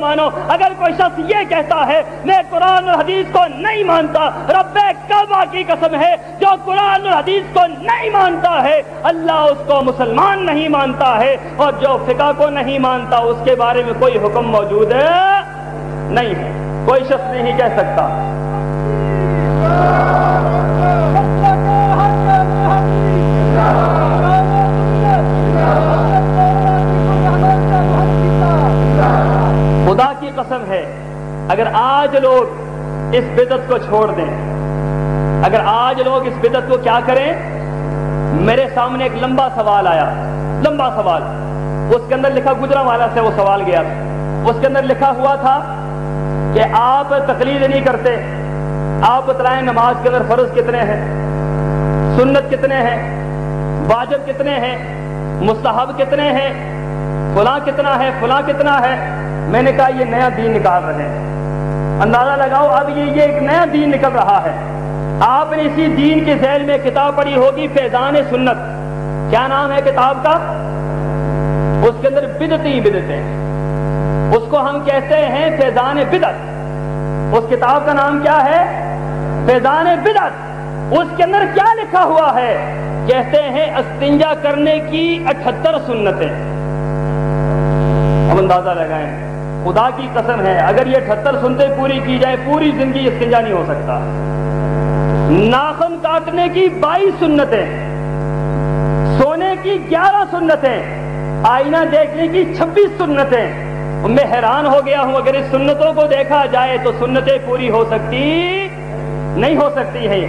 مانو. اگر کوئی شخص یہ کہتا ہے میں قرآن اور حدیث کو نہیں مانتا، رب کعبہ کی قسم ہے جو قرآن اور حدیث کو نہیں مانتا ہے اللہ اس کو مسلمان نہیں مانتا ہے، اور جو فقہ کو نہیں مانتا اس کے بارے میں کوئی حکم موجود نہیں ہے. کوئی شخص نہیں کہہ سکتا. خدا کی قسم ہے اگر آج لوگ اس بدعت کو چھوڑ دیں، اگر آج لوگ اس بدعت کو کیا کریں. میرے سامنے ایک لمبا سوال آیا، لمبا سوال، اس کے اندر لکھا، گجرانوالہ سے وہ سوال گیا تھا، اس کے اندر لکھا ہوا تھا کہ آپ تقلید نہیں کرتے، آپ بتلائیں نماز کے اندر فرض کتنے ہیں، سنت کتنے ہیں، واجب کتنے ہیں، مستحب کتنے ہیں، فلاں کتنا ہے، فلاں کتنا ہے. میں نے کہا یہ نیا دین نکال رہے ہیں. اندازہ لگاؤ اب یہ ایک نیا دین نکل رہا ہے. آپ نے اسی دین کے ذیل میں کتاب پڑھی ہوگی فیضان سنت. کیا نام ہے کتاب کا؟ اس کے اندر بدعتی بدعتیں، اس کو ہم کہتے ہیں فیضان بدعت. اس کتاب کا نام کیا ہے؟ فیضان بدعت. اس کے اندر کیا لکھا ہوا ہے؟ کہتے ہیں استنجا کرنے کی 78 سنتیں. اب اندازہ لگائیں، خدا کی قسم ہے اگر یہ 78 سنتیں پوری کی جائے پوری زندگی استنجا نہیں ہو سکتا. ناخن کاٹنے کی 22 سنتیں، سونے کی 11 سنتیں، آئینہ دیکھنے کی 26 سنتیں. میں حیران ہو گیا ہوں اگر اس سنتوں کو دیکھا جائے تو سنتیں پوری ہو سکتی نہیں ہو سکتی ہے.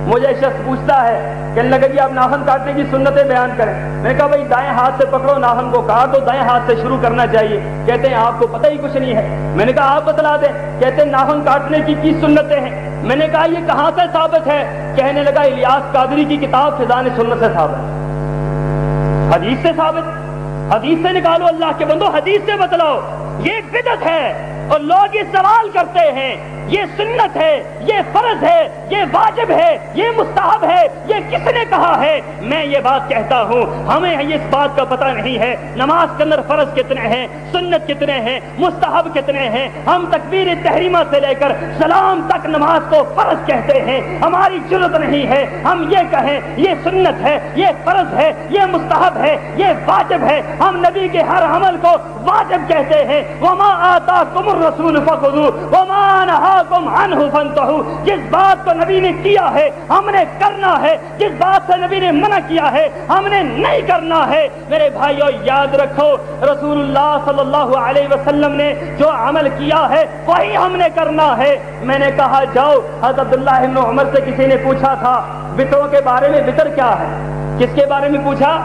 مجھے شخص پوچھتا ہے کہنے لگا جی آپ ناخن کاٹنے کی سنتیں بیان کریں. میں نے کہا بھائی دائیں ہاتھ سے پکڑو ناخن کو کاٹو، دائیں ہاتھ سے شروع کرنا چاہیے. کہتے ہیں آپ کو پتہ ہی کچھ نہیں ہے. میں نے کہا آپ بتلا دیں. کہتے ہیں ناخن کاٹنے کی 20 سنتیں ہیں. میں نے کہا یہ کہاں سے ثابت ہے؟ کہنے لگا الیاس قادری کی کتاب فیضان سنت سے ثابت. حدیث سے ثابت؟ حدیث سے نکالو اللہ کے بندو، حدیث سے بتلاؤ. یہ بدعت ہے اور لوگ یہ سوال کرتے ہیں یہ سنت ہے، یہ فرض ہے، یہ واجب ہے، یہ مستحب ہے، یہ کس نے کہا ہے؟ میں یہ بات کہتا ہوں ہمیں اس بات کا پتہ نہیں ہے نماز کے اندر فرض کتنے ہیں، سنت کتنے ہیں، مستحب کتنے ہیں. ہم تکبیر تحریمہ سے لے کر سلام تک نماز کو فرض کہتے ہیں. ہماری جرأت نہیں ہے ہم یہ کہیں یہ سنت ہے، یہ فرض ہے، یہ مستحب ہے، یہ واجب ہے. ہم نبی کے ہر عمل کو واجب کہتے ہیں. وما آتاکم الرسول فخذوہ وما نہاکم عنہ فانتہوا. جس بات کو نبی نے کیا ہے ہم نے کرنا ہے، جس بات سے نبی نے منع کیا ہے ہم نے نہیں کرنا ہے. میرے بھائیو یاد رکھو رسول اللہ صلی اللہ علیہ وسلم نے جو عمل کیا ہے وہی ہم نے کرنا ہے. میں نے کہا جاؤ، حضرت عبداللہ ابن عمر سے کسی نے پوچھا تھا وطروں کے بارے میں، وطر کیا ہے؟ کس کے بارے میں پوچھا؟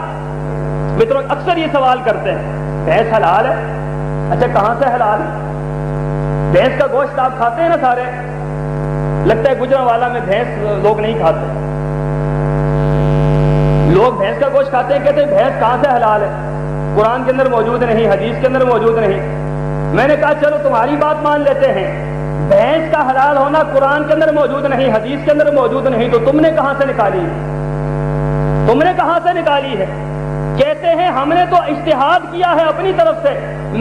وطروں. اکثر یہ سوال کرتے ہیں بھینس حلال ہے. اچھا کہاں سے حلال ہے؟ بھینس کا گوشت آپ کھاتے ہیں نا سارے؟ لگتا ہے گجرانوالہ میں بھینس لوگ نہیں کھاتے. لوگ بھینس کا گوشت کھاتے ہیں، کہتے ہیں بھینس کہاں سے حلال ہے؟ قرآن کے اندر موجود نہیں، حدیث کے اندر موجود نہیں. میں نے کہا چلو تمہاری بات مان لیتے ہیں، بھینس کا حلال ہونا قرآن کے اندر موجود نہیں، حدیث کے اندر موجود نہیں، تو تم نے کہاں سے نکالی ہے؟ تم نے کہاں سے نکالی ہے؟ کہتے ہیں ہم نے تو اجتہاد کیا ہے اپنی طرف سے.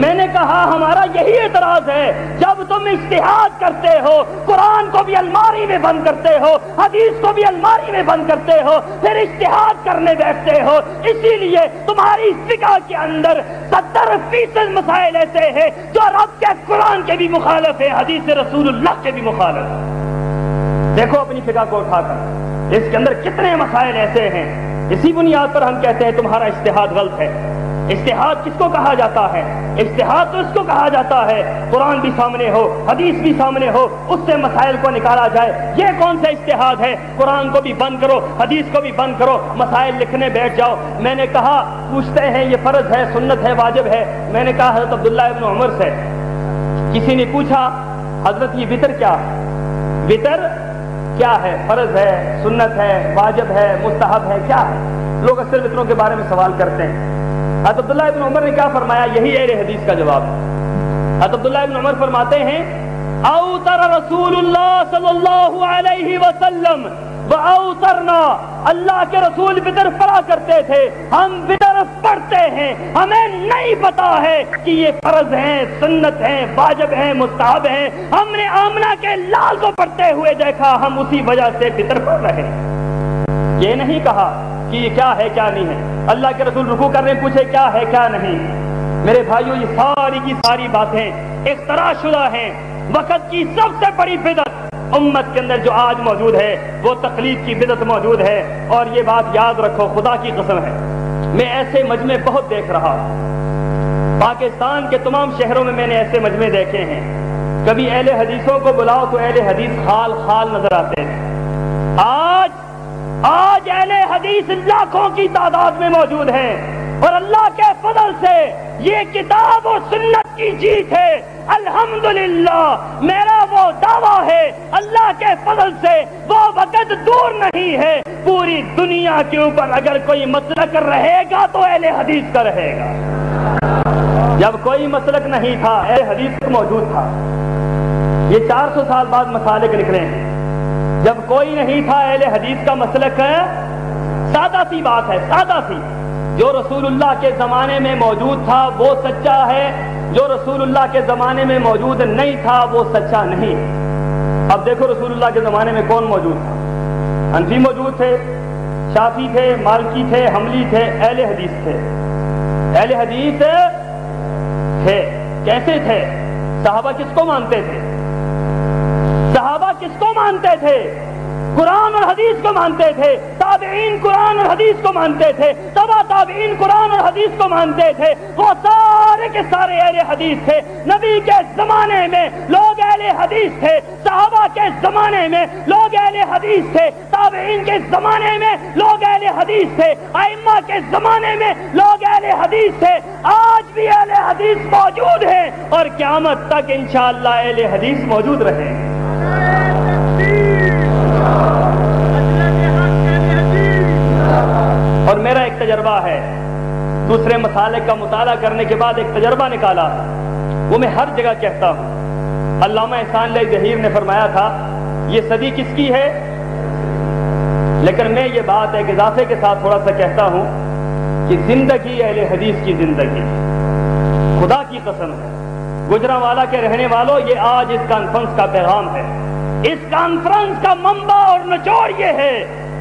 میں نے کہا ہمارا یہی اعتراض ہے جب تم اجتہاد کرتے ہو قرآن کو بھی الماری میں بند کرتے ہو، حدیث کو بھی الماری میں بند کرتے ہو، پھر اجتہاد کرنے بیٹھتے ہو. اسی لیے تمہاری فقہ کے اندر 70% مسائل ایسے ہیں جو رب کے قرآن کے بھی مخالف ہیں، حدیث رسول اللہ کے بھی مخالف ہیں. دیکھو اپنی فقہ کو اٹھا کر اس کے اندر کتنے مسائل ایسے ہیں. اسی بنیاد پر ہم کہتے ہیں تمہارا اجتہاد غلط ہے. اجتہاد کس کو کہا جاتا ہے؟ اجتہاد تو اس کو کہا جاتا ہے قرآن بھی سامنے ہو، حدیث بھی سامنے ہو، اس سے مسائل کو نکالا جائے. یہ کون سا اجتہاد ہے؟ قرآن کو بھی بند کرو، حدیث کو بھی بند کرو، مسائل لکھنے بیٹھ جاؤ. میں نے کہا پوچھتے ہیں یہ فرض ہے، سنت ہے، واجب ہے. میں نے کہا حضرت عبداللہ ابن عمر سے کسی نے پوچھا حضرت یہ وطر کیا؟ وطر کیا ہے؟ فرض ہے، سنت ہے، واجب ہے، مستحب ہے، کیا ہے؟ لوگ اکثر وطروں کے بارے میں سوال کرتے ہیں. حضرت عبداللہ ابن عمر نے کیا فرمایا؟ یہی اہل حدیث کا جواب. حضرت عبداللہ ابن عمر فرماتے ہیں اوتر رسول اللہ صلی اللہ علیہ وسلم واوترنا اللہ کے رسول وطر پڑھا کرتے تھے، ہم وطر پڑھتے ہیں، ہمیں نہیں پتا ہے کہ یہ فرض ہیں، سنت ہیں، واجب ہیں، مستحب ہیں۔ ہم نے آمنہ کے لال کو پڑھتے ہوئے دیکھا، ہم اسی وجہ سے وطر پڑھ رہے ہیں۔ یہ نہیں کہا کہ یہ کیا ہے کیا نہیں ہے۔ اللہ کے رسول رکوع کرنے پوچھے کیا ہے کیا نہیں۔ میرے بھائیوں، یہ ساری کی ساری باتیں اختراع شدہ ہیں۔ وقت کی سب سے بڑی بدعت امت کے اندر جو آج موجود ہے وہ تقلید کی بدعت موجود ہے، اور یہ بات یاد رکھو، خدا کی قسم ہے، میں ایسے مجمع بہت دیکھ رہا ہوں، پاکستان کے تمام شہروں میں نے ایسے مجمع دیکھے ہیں۔ کبھی اہل حدیثوں کو بلاؤ تو اہل حدیث خال خال نظر آتے ہیں۔ آج اہل حدیث لاکھوں کی تعداد میں موجود ہیں، اور اللہ کے فضل سے یہ کتاب و سنت کی جیت ہے۔ الحمدللہ میرا وہ دعویٰ ہے، اللہ کے فضل سے وہ وقت دور نہیں ہے، پوری دنیا کے اوپر اگر کوئی مسلک رہے گا تو اہل حدیث کا رہے گا۔ جب کوئی مسلک نہیں تھا، اہل حدیث موجود تھا۔ یہ 400 سال بعد مسالک نکلے ہیں۔ جب کوئی نہیں تھا، اہل حدیث کا مسلک ہے، سادہ سی بات ہے، سادہ سی، جو رسول اللہ کے زمانے میں موجود تھا وہ سچا ہے، جو رسول اللہ کے زمانے میں موجود نہیں تھا وہ سچا نہیں۔ اب دیکھو رسول اللہ کے زمانے میں کون موجود تھا؟ حنفی موجود تھے، شافعی تھے، مالکی تھے، حنبلی تھے، اہل حدیث تھے۔ اہل حدیث تھے، کیسے تھے؟ صحابہ کس کو مانتے تھے؟ صحابہ کس کو مانتے تھے؟ قرآن اور حدیث کو مانتے تھے۔ تابعین قرآن اور حدیث کو مانتے تھے، تبع تابعین قرآن اور حدیث کو مانتے تھے۔ وہ سارے کے سارے اہل حدیث تھے۔ نبی کے زمانے میں لوگ اہل حدیث تھے، صحابہ کے زمانے میں لوگ اہل حدیث تھے، تابعین کے زمانے میں لوگ اہل حدیث تھے، ائمہ کے زمانے میں لوگ اہل حدیث تھے۔ آج بھی اہل حدیث موجود ہیں، اور قیامت تک انشاءاللہ اہل حدیث موجود رہیں گے۔ اور میرا ایک تجربہ ہے، دوسرے مسالک کا مطالعہ کرنے کے بعد ایک تجربہ نکالا، وہ میں ہر جگہ کہتا ہوں۔ علامہ احسان اللہ ظہیر نے فرمایا تھا یہ صدی کس کی ہے، لیکن میں یہ بات ایک اضافے کے ساتھ تھوڑا سا کہتا ہوں کہ زندگی اہل حدیث کی زندگی، خدا کی قسم ہے، گجرانوالہ کے رہنے والوں، یہ آج اس کانفرنس کا پیغام ہے۔ اس کانفرنس کا منبع اور نچوڑ یہ ہے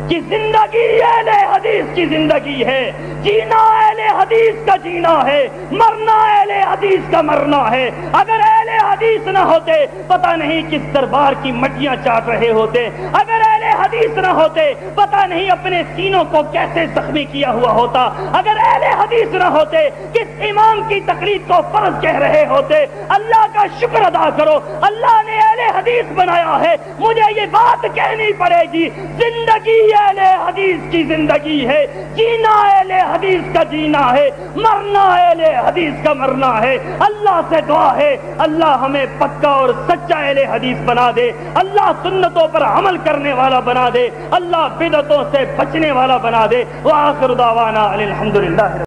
کہ زندگی اہل حدیث کی زندگی ہے، جینا اہل حدیث کا جینا ہے، مرنا اہل حدیث کا مرنا ہے۔ اگر اہل حدیث نہ ہوتے پتہ نہیں کس دربار کی مٹیاں چاٹ رہے ہوتے، اگر اہل حدیث نہ ہوتے پتہ نہیں اپنے سینوں کو کیسے زخمی کیا ہوا ہوتا، اگر اہل حدیث نہ ہوتے کس امام کی تقلید کو فرض کہہ رہے ہوتے۔ اللہ کا شکر ادا کرو، اللہ نے اہل حدیث بنایا ہے۔ مجھے یہ بات کہنی پڑے گی، زندگی اہل حدیث کی زندگی ہے، جینا اہل حدیث کا جینا ہے، مرنا اہل حدیث کا مرنا ہے۔ اللہ سے دعا ہے اللہ ہمیں پکا اور سچا اہل حدیث بنا دے، اللہ سنتوں پر عمل کرنے والا بنا دے، اللہ بدعتوں سے بچنے والا بنا دے۔ وآخر دعوانا الحمدللہ۔